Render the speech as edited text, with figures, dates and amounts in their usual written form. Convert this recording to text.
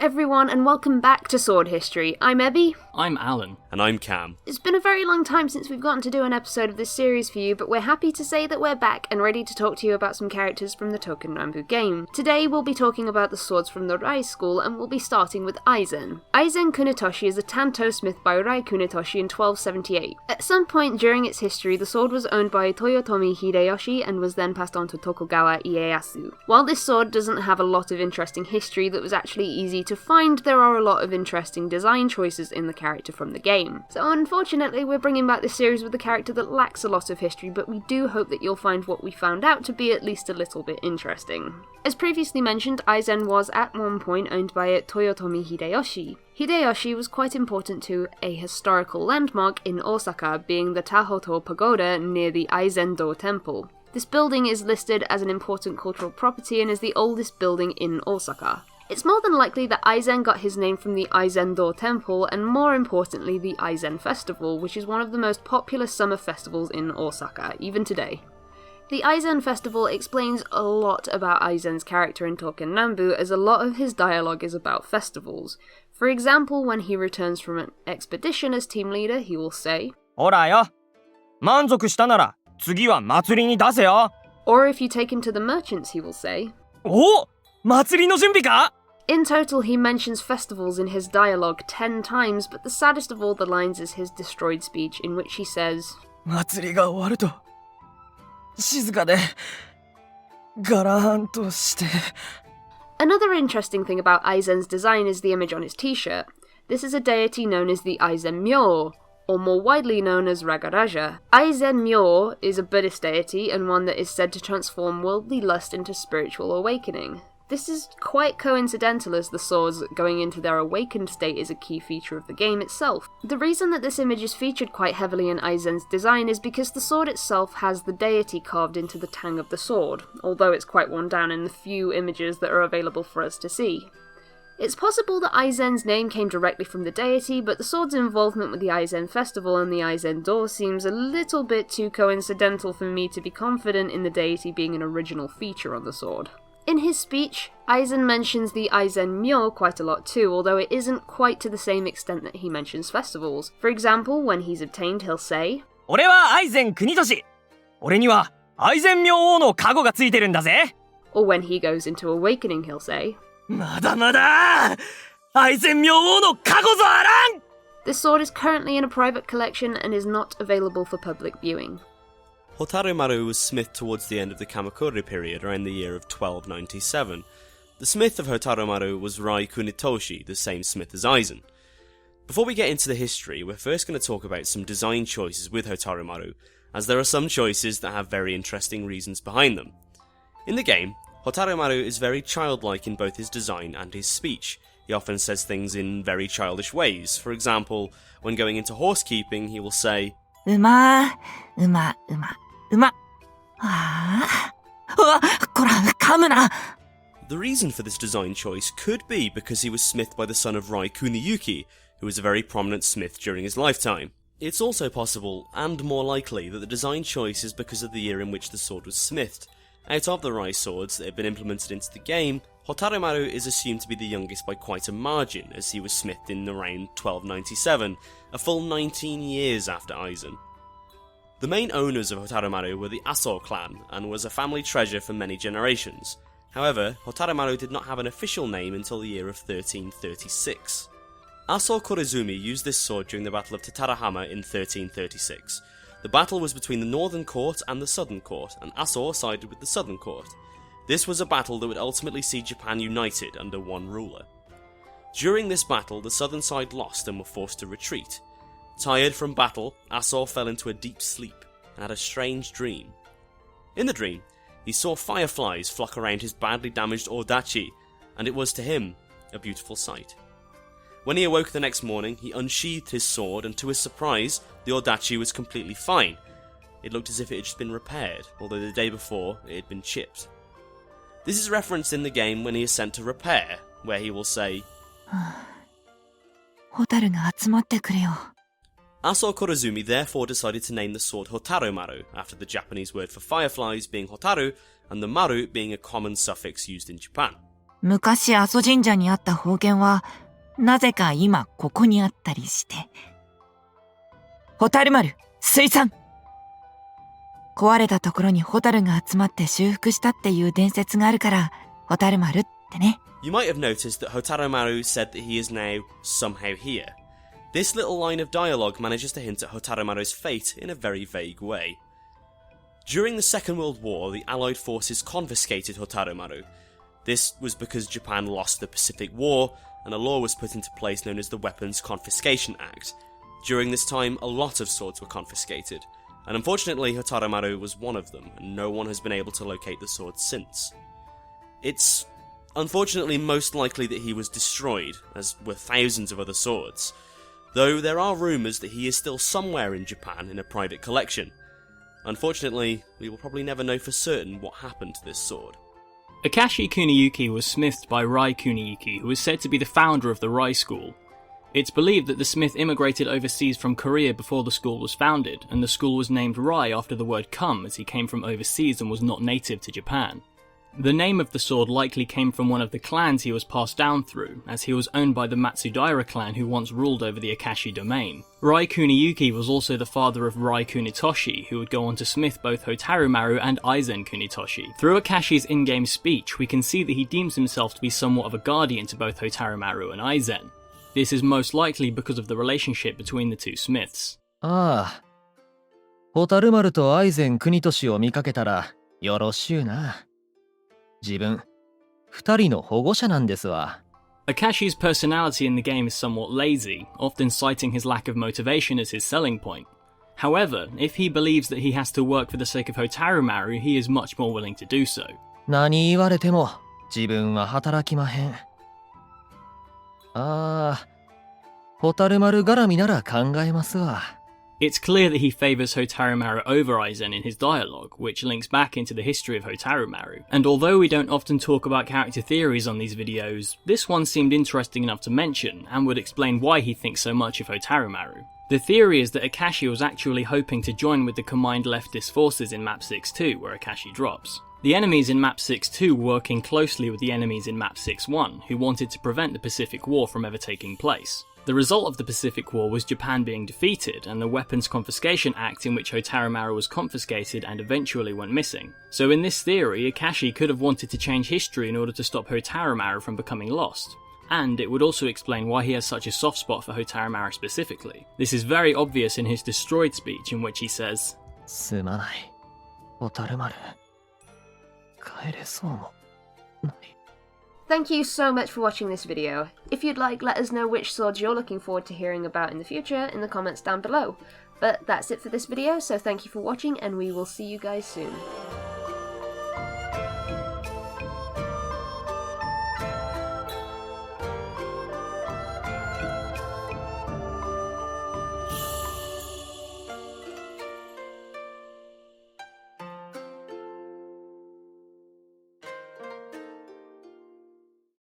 everyone, and welcome back to Sword History. I'm Ebby. I'm Alan. And I'm Cam. It's been a very long time since we've gotten to do an episode of this series for you, but we're happy to say that we're back and ready to talk to you about some characters from the Touken Ranbu game. Today we'll be talking about the swords from the Rai School, and we'll be starting with Aizen. Aizen Kunitoshi is a Tanto smith by Rai Kunitoshi in 1278. At some point during its history, the sword was owned by Toyotomi Hideyoshi and was then passed on to Tokugawa Ieyasu. While this sword doesn't have a lot of interesting history that was actually easy to find, there are a lot of interesting design choices in the character from the game. So unfortunately, we're bringing back this series with a character that lacks a lot of history, but we do hope that you'll find what we found out to be at least a little bit interesting. As previously mentioned, Aizen was at one point owned by Toyotomi Hideyoshi. Hideyoshi was quite important to a historical landmark in Osaka, being the Tahoto Pagoda near the Aizen-do Temple. This building is listed as an important cultural property and is the oldest building in Osaka. It's more than likely that Aizen got his name from the Aizen-do Temple, and more importantly the Aizen Festival, which is one of the most popular summer festivals in Osaka, even today. The Aizen Festival explains a lot about Aizen's character in Touken Ranbu, as a lot of his dialogue is about festivals. For example, when he returns from an expedition as team leader, he will say, "Ora yo! 満足したなら次は祭りに出せよ!" Or if you take him to the merchants, he will say, "お! 祭りの準備か?" In total, he mentions festivals in his dialogue 10 times, but the saddest of all the lines is his destroyed speech, in which he says, 祭りが終わると静かでガラーンとして. Another interesting thing about Aizen's design is the image on his t-shirt. This is a deity known as the Aizen Myo, or more widely known as Ragaraja. Aizen Myo is a Buddhist deity and one that is said to transform worldly lust into spiritual awakening. This is quite coincidental, as the swords going into their awakened state is a key feature of the game itself. The reason that this image is featured quite heavily in Aizen's design is because the sword itself has the deity carved into the tang of the sword, although it's quite worn down in the few images that are available for us to see. It's possible that Aizen's name came directly from the deity, but the sword's involvement with the Aizen Festival and the Aizen-do seems a little bit too coincidental for me to be confident in the deity being an original feature on the sword. In his speech, Aizen mentions the Aizen Myo quite a lot too, although it isn't quite to the same extent that he mentions festivals. For example, when he's obtained, he'll say, 俺はAizen Kunitoshi! 俺にはAizen Myoの加護がついてるんだぜ! Or when he goes into awakening, he'll say, まだまだAizen Myoの加護ぞあらん! This sword is currently in a private collection and is not available for public viewing. Hotarumaru was smithed towards the end of the Kamakura period, around the year of 1297. The smith of Hotarumaru was Rai Kunitoshi, the same smith as Aizen. Before we get into the history, we're first going to talk about some design choices with Hotarumaru, as there are some choices that have very interesting reasons behind them. In the game, Hotarumaru is very childlike in both his design and his speech. He often says things in very childish ways. For example, when going into horsekeeping, he will say, 馬、馬、馬、馬。ああ、こら、噛むな! The reason for this design choice could be because he was smithed by the son of Rai Kuniyuki, who was a very prominent smith during his lifetime. It's also possible, and more likely, that the design choice is because of the year in which the sword was smithed. Out of the Rai swords that have been implemented into the game, Hotarumaru is assumed to be the youngest by quite a margin, as he was smithed in around 1297, a full 19 years after Aizen. The main owners of Hotarumaru were the Aso clan, and was a family treasure for many generations. However, Hotarumaru did not have an official name until the year of 1336. Aso Korizumi used this sword during the Battle of Tatarahama in 1336. The battle was between the Northern Court and the Southern Court, and Aso sided with the Southern Court. This was a battle that would ultimately see Japan united under one ruler. During this battle, the southern side lost and were forced to retreat. Tired from battle, Aso fell into a deep sleep and had a strange dream. In the dream, he saw fireflies flock around his badly damaged Odachi, and it was to him a beautiful sight. When he awoke the next morning, he unsheathed his sword, and to his surprise, the Odachi was completely fine. It looked as if it had just been repaired, although the day before it had been chipped. This is referenced in the game when he is sent to repair, where he will say, ホタルが集まってくれよ. Aso Korizumi therefore decided to name the sword Hotarumaru, after the Japanese word for fireflies being Hotaru, and the Maru being a common suffix used in Japan. 昔阿蘇神社にあった宝剣は、なぜか今ここにあったりして。蛍丸、水産！壊れたところにホタルが集まって修復したっていう伝説があるから、ホタル丸ってね。You might have noticed that Hotarumaru said that he is now somehow here. This little line of dialogue manages to hint at Hotarumaru's fate in a very vague way. During the Second World War, the Allied forces confiscated Hotarumaru. This was because Japan lost the Pacific War, and a law was put into place known as the Weapons Confiscation Act. During this time, a lot of swords were confiscated, and unfortunately Hotarumaru was one of them, and no one has been able to locate the sword since. It's unfortunately most likely that he was destroyed, as were thousands of other swords, though there are rumours that he is still somewhere in Japan in a private collection. Unfortunately, we will probably never know for certain what happened to this sword. Akashi Kuniyuki was smithed by Rai Kuniyuki, who is said to be the founder of the Rai School. It's believed that the smith immigrated overseas from Korea before the school was founded, and the school was named Rai after the word come, as he came from overseas and was not native to Japan. The name of the sword likely came from one of the clans he was passed down through, as he was owned by the Matsudaira clan who once ruled over the Akashi domain. Rai Kuniyuki was also the father of Rai Kunitoshi, who would go on to smith both Hotarumaru and Aizen Kunitoshi. Through Akashi's in-game speech, we can see that he deems himself to be somewhat of a guardian to both Hotarumaru and Aizen. This is most likely because of the relationship between the two smiths. ああ、HotarumaruとAizen Kunitoshiを見かけたらよろしゅうな。自分、二人の保護者なんですわ。Akashi's personality in the game is somewhat lazy, often citing his lack of motivation as his selling point. However, if he believes that he has to work for the sake of Hotarumaru, he is much more willing to do so. 何言われても自分は働きまへん。ああ、Hotarumaru絡みなら考えますわ。It's clear that he favours Hotarumaru over Aizen in his dialogue, which links back into the history of Hotarumaru. And although we don't often talk about character theories on these videos, this one seemed interesting enough to mention, and would explain why he thinks so much of Hotarumaru. The theory is that Akashi was actually hoping to join with the combined leftist forces in Map 6-2, where Akashi drops. The enemies in Map 6-2 were working closely with the enemies in Map 6-1, who wanted to prevent the Pacific War from ever taking place. The result of the Pacific War was Japan being defeated, and the Weapons Confiscation Act in which Hotarumaru was confiscated and eventually went missing. So in this theory, Akashi could have wanted to change history in order to stop Hotarumaru from becoming lost. And it would also explain why he has such a soft spot for Hotarumaru specifically. This is very obvious in his Destroyed speech, in which he says, すまない、Hotarumaru。帰れそうもない。Thank you so much for watching this video. If you'd like, let us know which swords you're looking forward to hearing about in the future in the comments down below. But that's it for this video, so thank you for watching and we will see you guys soon.